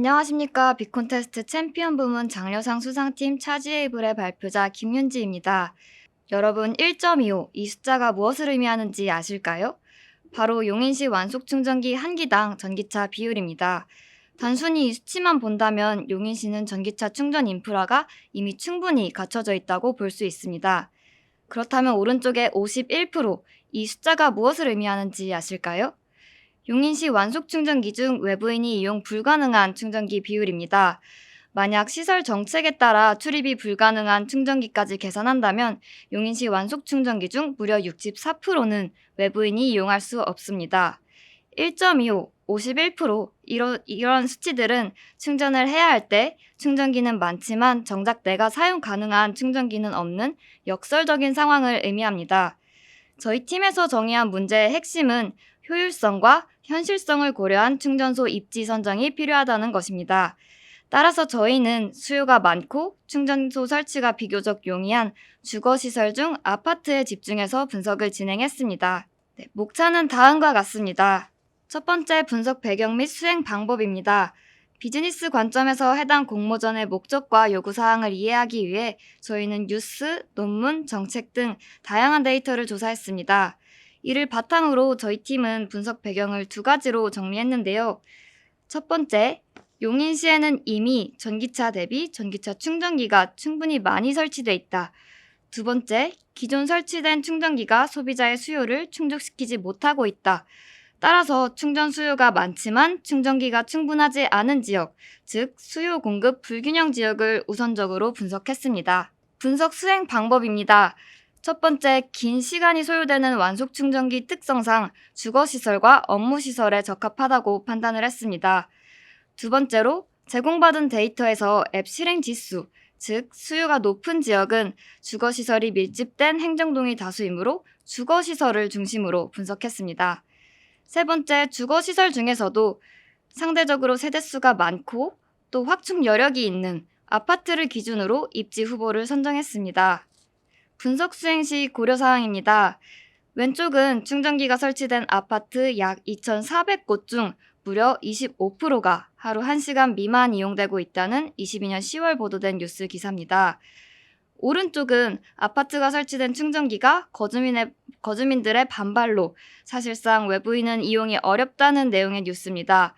안녕하십니까. 비콘테스트 챔피언 부문 장려상 수상팀 차지에이블의 발표자 김윤지입니다. 여러분 1.25 이 숫자가 무엇을 의미하는지 아실까요? 바로 용인시 완속 충전기 한 기당 전기차 비율입니다. 단순히 이 수치만 본다면 용인시는 전기차 충전 인프라가 이미 충분히 갖춰져 있다고 볼 수 있습니다. 그렇다면 오른쪽에 51%, 이 숫자가 무엇을 의미하는지 아실까요? 용인시 완속 충전기 중 외부인이 이용 불가능한 충전기 비율입니다. 만약 시설 정책에 따라 출입이 불가능한 충전기까지 계산한다면 용인시 완속 충전기 중 무려 64%는 외부인이 이용할 수 없습니다. 1.25, 51%, 이런 수치들은 충전을 해야 할 때 충전기는 많지만 정작 내가 사용 가능한 충전기는 없는 역설적인 상황을 의미합니다. 저희 팀에서 정의한 문제의 핵심은 효율성과 현실성을 고려한 충전소 입지 선정이 필요하다는 것입니다. 따라서 저희는 수요가 많고 충전소 설치가 비교적 용이한 주거시설 중 아파트에 집중해서 분석을 진행했습니다. 목차는 다음과 같습니다. 첫 번째, 분석 배경 및 수행 방법입니다. 비즈니스 관점에서 해당 공모전의 목적과 요구사항을 이해하기 위해 저희는 뉴스, 논문, 정책 등 다양한 데이터를 조사했습니다. 이를 바탕으로 저희 팀은 분석 배경을 두 가지로 정리했는데요. 첫 번째, 용인시에는 이미 전기차 대비 전기차 충전기가 충분히 많이 설치돼 있다. 두 번째, 기존 설치된 충전기가 소비자의 수요를 충족시키지 못하고 있다. 따라서 충전 수요가 많지만 충전기가 충분하지 않은 지역, 즉 수요 공급 불균형 지역을 우선적으로 분석했습니다. 분석 수행 방법입니다. 첫 번째, 긴 시간이 소요되는 완속 충전기 특성상 주거시설과 업무시설에 적합하다고 판단을 했습니다. 두 번째로, 제공받은 데이터에서 앱 실행 지수, 즉 수요가 높은 지역은 주거시설이 밀집된 행정동이 다수이므로 주거시설을 중심으로 분석했습니다. 세 번째, 주거시설 중에서도 상대적으로 세대수가 많고 또 확충 여력이 있는 아파트를 기준으로 입지 후보를 선정했습니다. 분석 수행 시 고려사항입니다. 왼쪽은 충전기가 설치된 아파트 약 2,400곳 중 무려 25%가 하루 1시간 미만 이용되고 있다는 22년 10월 보도된 뉴스 기사입니다. 오른쪽은 아파트가 설치된 충전기가 거주민들의 반발로 사실상 외부인은 이용이 어렵다는 내용의 뉴스입니다.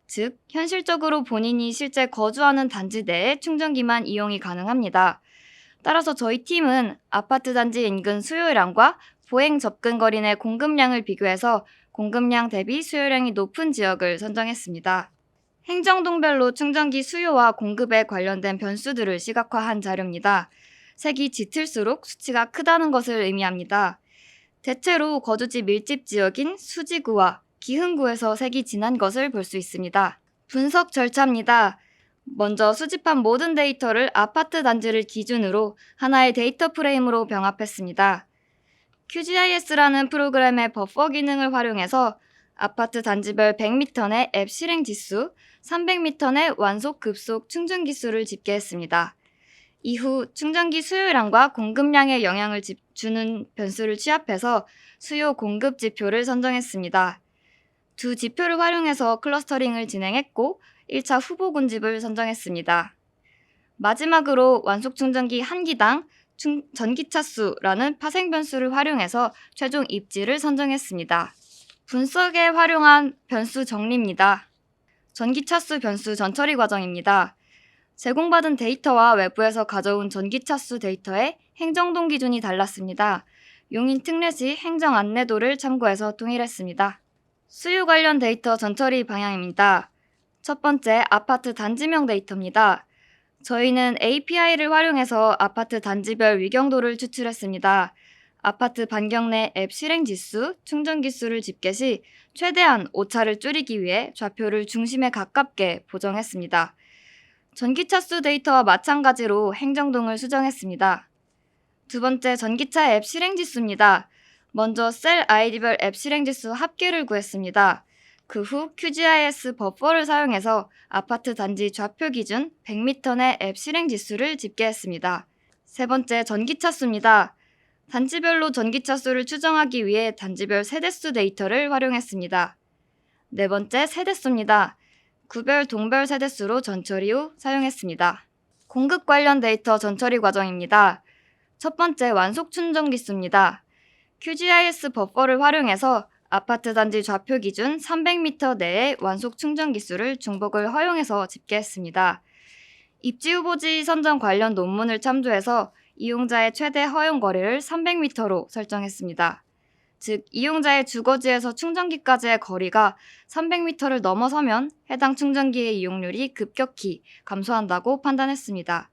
즉, 현실적으로 본인이 실제 거주하는 단지 내에 충전기만 이용이 가능합니다. 따라서 저희 팀은 아파트 단지 인근 수요량과 보행 접근 거리 내 공급량을 비교해서 공급량 대비 수요량이 높은 지역을 선정했습니다. 행정동별로 충전기 수요와 공급에 관련된 변수들을 시각화한 자료입니다. 색이 짙을수록 수치가 크다는 것을 의미합니다. 대체로 거주지 밀집 지역인 수지구와 기흥구에서 색이 진한 것을 볼 수 있습니다. 분석 절차입니다. 먼저 수집한 모든 데이터를 아파트 단지를 기준으로 하나의 데이터 프레임으로 병합했습니다. QGIS라는 프로그램의 버퍼 기능을 활용해서 아파트 단지별 100m 내 앱 실행 지수, 300m 내 완속 급속 충전 기수를 집계했습니다. 이후 충전기 수요량과 공급량에 영향을 주는 변수를 취합해서 수요 공급 지표를 선정했습니다. 두 지표를 활용해서 클러스터링을 진행했고 1차 후보 군집을 선정했습니다. 마지막으로 완속 충전기 한 기당 전기차 수라는 파생 변수를 활용해서 최종 입지를 선정했습니다. 분석에 활용한 변수 정리입니다. 전기차 수 변수 전처리 과정입니다. 제공받은 데이터와 외부에서 가져온 전기차 수 데이터의 행정동 기준이 달랐습니다. 용인 특례시 행정 안내도를 참고해서 통일했습니다. 수요 관련 데이터 전처리 방향입니다. 첫 번째, 아파트 단지명 데이터입니다. 저희는 API를 활용해서 아파트 단지별 위경도를 추출했습니다. 아파트 반경 내 앱 실행 지수, 충전 기수를 집계 시 최대한 오차를 줄이기 위해 좌표를 중심에 가깝게 보정했습니다. 전기차 수 데이터와 마찬가지로 행정동을 수정했습니다. 두 번째, 전기차 앱 실행 지수입니다. 먼저 셀 아이디별 앱 실행 지수 합계를 구했습니다. 그 후 QGIS 버퍼를 사용해서 아파트 단지 좌표 기준 100m 내 앱 실행 지수를 집계했습니다. 세 번째, 전기차 수입니다. 단지별로 전기차 수를 추정하기 위해 단지별 세대수 데이터를 활용했습니다. 네 번째, 세대수입니다. 구별 동별 세대수로 전처리 후 사용했습니다. 공급 관련 데이터 전처리 과정입니다. 첫 번째 완속 충전 기수입니다. QGIS 버퍼를 활용해서 아파트 단지 좌표 기준 300m 내의 완속 충전 기수를 중복을 허용해서 집계했습니다. 입지 후보지 선정 관련 논문을 참조해서 이용자의 최대 허용 거리를 300m로 설정했습니다. 즉, 이용자의 주거지에서 충전기까지의 거리가 300m를 넘어서면 해당 충전기의 이용률이 급격히 감소한다고 판단했습니다.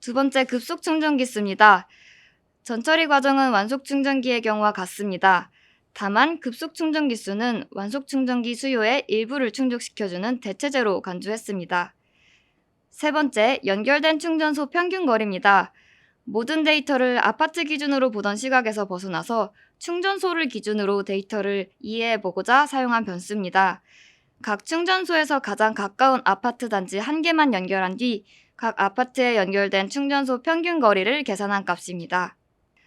두 번째 급속 충전 기수입니다. 전처리 과정은 완속 충전기의 경우와 같습니다. 다만 급속 충전 기수는 완속 충전기 수요의 일부를 충족시켜주는 대체제로 간주했습니다. 세 번째, 연결된 충전소 평균 거리입니다. 모든 데이터를 아파트 기준으로 보던 시각에서 벗어나서 충전소를 기준으로 데이터를 이해해보고자 사용한 변수입니다. 각 충전소에서 가장 가까운 아파트 단지 한 개만 연결한 뒤 각 아파트에 연결된 충전소 평균 거리를 계산한 값입니다.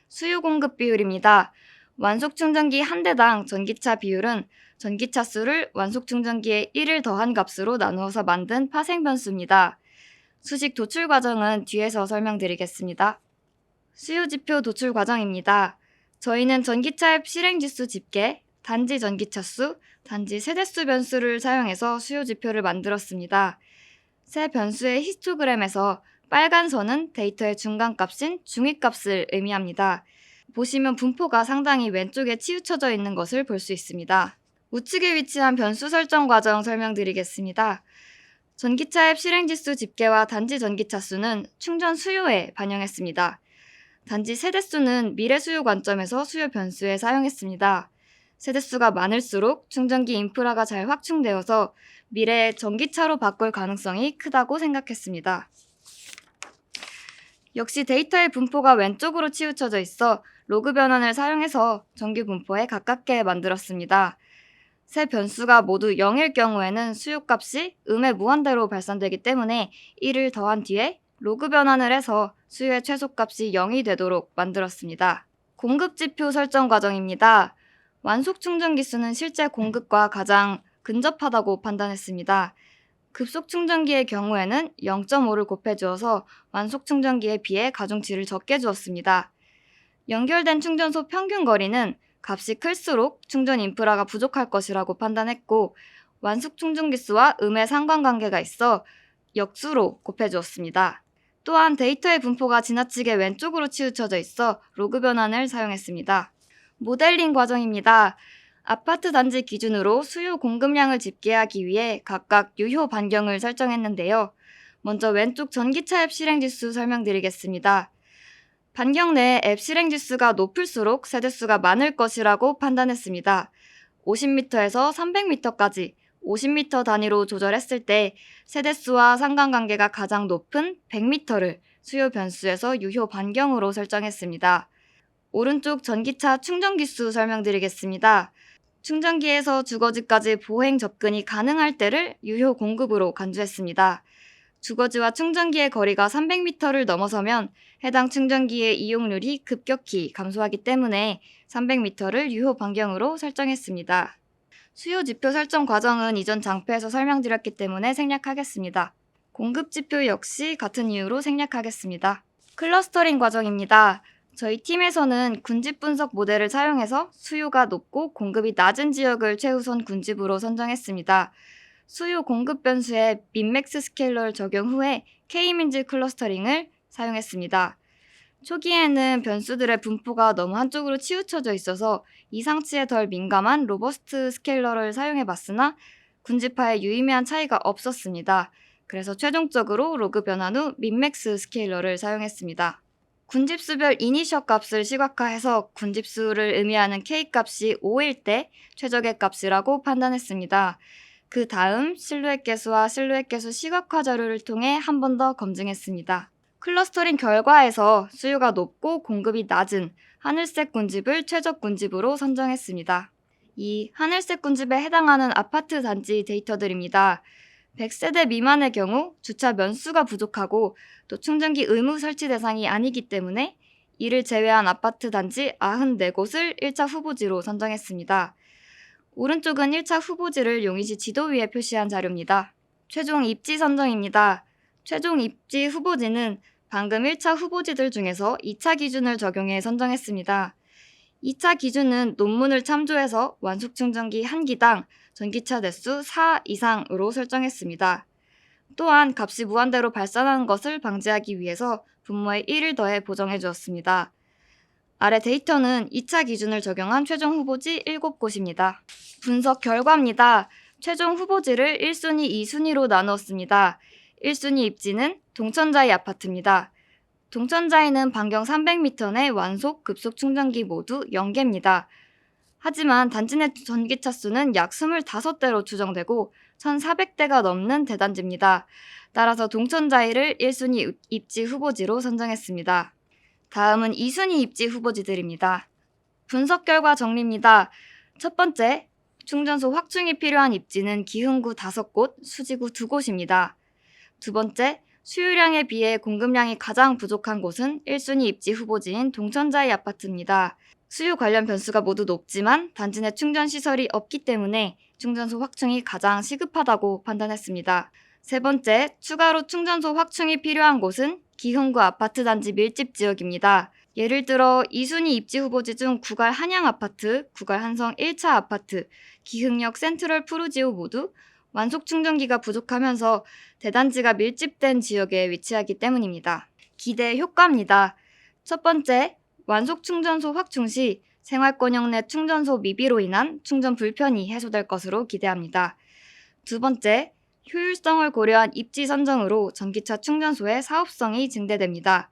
수요 공급 비율입니다. 완속 충전기 한 대당 전기차 비율은 전기차 수를 완속 충전기에 1을 더한 값으로 나누어서 만든 파생 변수입니다. 수식 도출 과정은 뒤에서 설명드리겠습니다. 수요 지표 도출 과정입니다. 저희는 전기차 앱 실행지수 집계, 단지 전기차 수, 단지 세대수 변수를 사용해서 수요 지표를 만들었습니다. 새 변수의 히스토그램에서 빨간 선은 데이터의 중간값인 중위값을 의미합니다. 보시면 분포가 상당히 왼쪽에 치우쳐져 있는 것을 볼 수 있습니다. 우측에 위치한 변수 설정 과정 설명드리겠습니다. 전기차 앱 실행지수 집계와 단지 전기차 수는 충전 수요에 반영했습니다. 단지 세대수는 미래 수요 관점에서 수요 변수에 사용했습니다. 세대수가 많을수록 충전기 인프라가 잘 확충되어서 미래에 전기차로 바꿀 가능성이 크다고 생각했습니다. 역시 데이터의 분포가 왼쪽으로 치우쳐져 있어 로그 변환을 사용해서 정규 분포에 가깝게 만들었습니다. 새 변수가 모두 0일 경우에는 수요값이 음의 무한대로 발산되기 때문에 1을 더한 뒤에 로그 변환을 해서 수요의 최소값이 0이 되도록 만들었습니다. 공급지표 설정 과정입니다. 완속 충전 기수는 실제 공급과 가장 근접하다고 판단했습니다. 급속 충전기의 경우에는 0.5를 곱해주어서 완속 충전기에 비해 가중치를 적게 주었습니다. 연결된 충전소 평균 거리는 값이 클수록 충전 인프라가 부족할 것이라고 판단했고 완속 충전 기수와 음의 상관관계가 있어 역수로 곱해주었습니다. 또한 데이터의 분포가 지나치게 왼쪽으로 치우쳐져 있어 로그 변환을 사용했습니다. 모델링 과정입니다. 아파트 단지 기준으로 수요 공급량을 집계하기 위해 각각 유효 반경을 설정했는데요. 먼저 왼쪽 전기차 앱 실행지수 설명드리겠습니다. 반경 내 앱 실행지수가 높을수록 세대수가 많을 것이라고 판단했습니다. 50m에서 300m까지 50m 단위로 조절했을 때 세대수와 상관관계가 가장 높은 100m를 수요 변수에서 유효 반경으로 설정했습니다. 오른쪽 전기차 충전기수 설명드리겠습니다. 충전기에서 주거지까지 보행 접근이 가능할 때를 유효 공급으로 간주했습니다. 주거지와 충전기의 거리가 300m를 넘어서면 해당 충전기의 이용률이 급격히 감소하기 때문에 300m를 유효 반경으로 설정했습니다. 수요 지표 설정 과정은 이전 장표에서 설명드렸기 때문에 생략하겠습니다. 공급 지표 역시 같은 이유로 생략하겠습니다. 클러스터링 과정입니다. 저희 팀에서는 군집 분석 모델을 사용해서 수요가 높고 공급이 낮은 지역을 최우선 군집으로 선정했습니다. 수요 공급 변수에 민맥스 스케일러를 적용 후에 K민집 클러스터링을 사용했습니다. 초기에는 변수들의 분포가 너무 한쪽으로 치우쳐져 있어서 이상치에 덜 민감한 로버스트 스케일러를 사용해봤으나 군집하에 유의미한 차이가 없었습니다. 그래서 최종적으로 로그 변환 후 민맥스 스케일러를 사용했습니다. 군집수별 이니셔 값을 시각화해서 군집수를 의미하는 K값이 5일 때 최적의 값이라고 판단했습니다. 그 다음 실루엣 계수와 실루엣 계수 시각화 자료를 통해 한 번 더 검증했습니다. 클러스터링 결과에서 수요가 높고 공급이 낮은 하늘색 군집을 최적 군집으로 선정했습니다. 이 하늘색 군집에 해당하는 아파트 단지 데이터들입니다. 100세대 미만의 경우 주차 면수가 부족하고 또 충전기 의무 설치 대상이 아니기 때문에 이를 제외한 아파트 단지 94곳을 1차 후보지로 선정했습니다. 오른쪽은 1차 후보지를 용인시 지도 위에 표시한 자료입니다. 최종 입지 선정입니다. 최종 입지 후보지는 방금 1차 후보지들 중에서 2차 기준을 적용해 선정했습니다. 2차 기준은 논문을 참조해서 완속 충전기 1기당 전기차 대수 4 이상으로 설정했습니다. 또한 값이 무한대로 발산하는 것을 방지하기 위해서 분모에 1을 더해 보정해 주었습니다. 아래 데이터는 2차 기준을 적용한 최종 후보지 7곳입니다. 분석 결과입니다. 최종 후보지를 1순위, 2순위로 나누었습니다. 1순위 입지는 동천자이 아파트입니다. 동천자이는 반경 300m 내 완속, 급속 충전기 모두 0개입니다. 하지만 단지 내 전기차 수는 약 25대로 추정되고 1,400대가 넘는 대단지입니다. 따라서 동천자이를 1순위 입지 후보지로 선정했습니다. 다음은 2순위 입지 후보지들입니다. 분석 결과 정리입니다. 첫 번째, 충전소 확충이 필요한 입지는 기흥구 5곳, 수지구 2곳입니다. 두 번째, 수요량에 비해 공급량이 가장 부족한 곳은 1순위 입지 후보지인 동천자이 아파트입니다. 수요 관련 변수가 모두 높지만 단지 내 충전 시설이 없기 때문에 충전소 확충이 가장 시급하다고 판단했습니다. 세 번째, 추가로 충전소 확충이 필요한 곳은 기흥구 아파트 단지 밀집 지역입니다. 예를 들어 2순위 입지 후보지 중 구갈 한양아파트, 구갈 한성 1차 아파트, 기흥역 센트럴 푸르지오 모두 완속 충전기가 부족하면서 대단지가 밀집된 지역에 위치하기 때문입니다. 기대 효과입니다. 첫 번째, 완속 충전소 확충 시 생활권역 내 충전소 미비로 인한 충전 불편이 해소될 것으로 기대합니다. 두 번째, 효율성을 고려한 입지 선정으로 전기차 충전소의 사업성이 증대됩니다.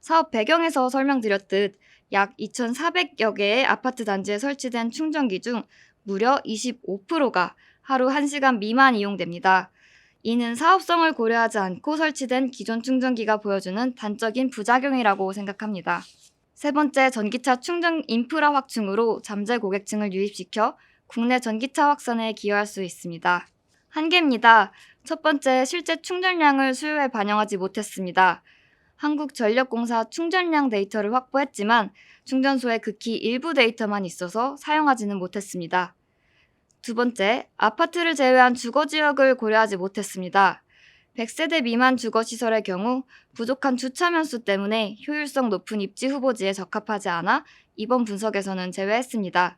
사업 배경에서 설명드렸듯 약 2,400여 개의 아파트 단지에 설치된 충전기 중 무려 25%가 하루 1시간 미만 이용됩니다. 이는 사업성을 고려하지 않고 설치된 기존 충전기가 보여주는 단적인 부작용이라고 생각합니다. 세 번째, 전기차 충전 인프라 확충으로 잠재 고객층을 유입시켜 국내 전기차 확산에 기여할 수 있습니다. 한계입니다. 첫 번째, 실제 충전량을 수요에 반영하지 못했습니다. 한국전력공사 충전량 데이터를 확보했지만 충전소에 극히 일부 데이터만 있어서 사용하지는 못했습니다. 두 번째, 아파트를 제외한 주거지역을 고려하지 못했습니다. 100세대 미만 주거시설의 경우 부족한 주차면 수 때문에 효율성 높은 입지 후보지에 적합하지 않아 이번 분석에서는 제외했습니다.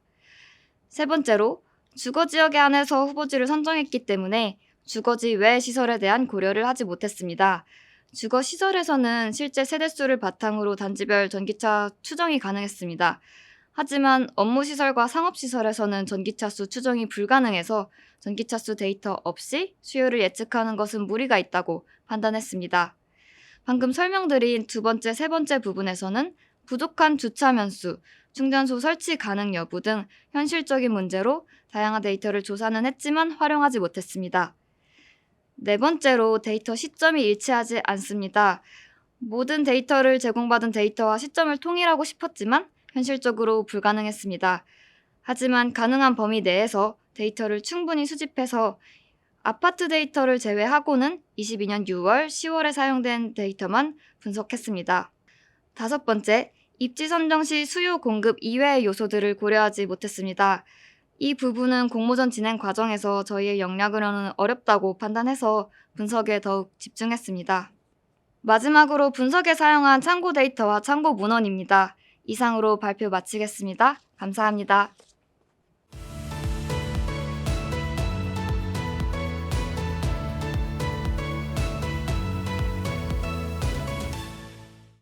세 번째로, 주거지역에 한해서 후보지를 선정했기 때문에 주거지 외 시설에 대한 고려를 하지 못했습니다. 주거시설에서는 실제 세대수를 바탕으로 단지별 전기차 추정이 가능했습니다. 하지만 업무시설과 상업시설에서는 전기차 수 추정이 불가능해서 전기차 수 데이터 없이 수요를 예측하는 것은 무리가 있다고 판단했습니다. 방금 설명드린 두 번째, 세 번째 부분에서는 부족한 주차면 수, 충전소 설치 가능 여부 등 현실적인 문제로 다양한 데이터를 조사는 했지만 활용하지 못했습니다. 네 번째로, 데이터 시점이 일치하지 않습니다. 모든 데이터를 제공받은 데이터와 시점을 통일하고 싶었지만 현실적으로 불가능했습니다. 하지만 가능한 범위 내에서 데이터를 충분히 수집해서 아파트 데이터를 제외하고는 22년 6월, 10월에 사용된 데이터만 분석했습니다. 다섯 번째, 입지 선정 시 수요 공급 이외의 요소들을 고려하지 못했습니다. 이 부분은 공모전 진행 과정에서 저희의 역량으로는 어렵다고 판단해서 분석에 더욱 집중했습니다. 마지막으로 분석에 사용한 참고 데이터와 참고 문헌입니다. 이상으로 발표 마치겠습니다. 감사합니다.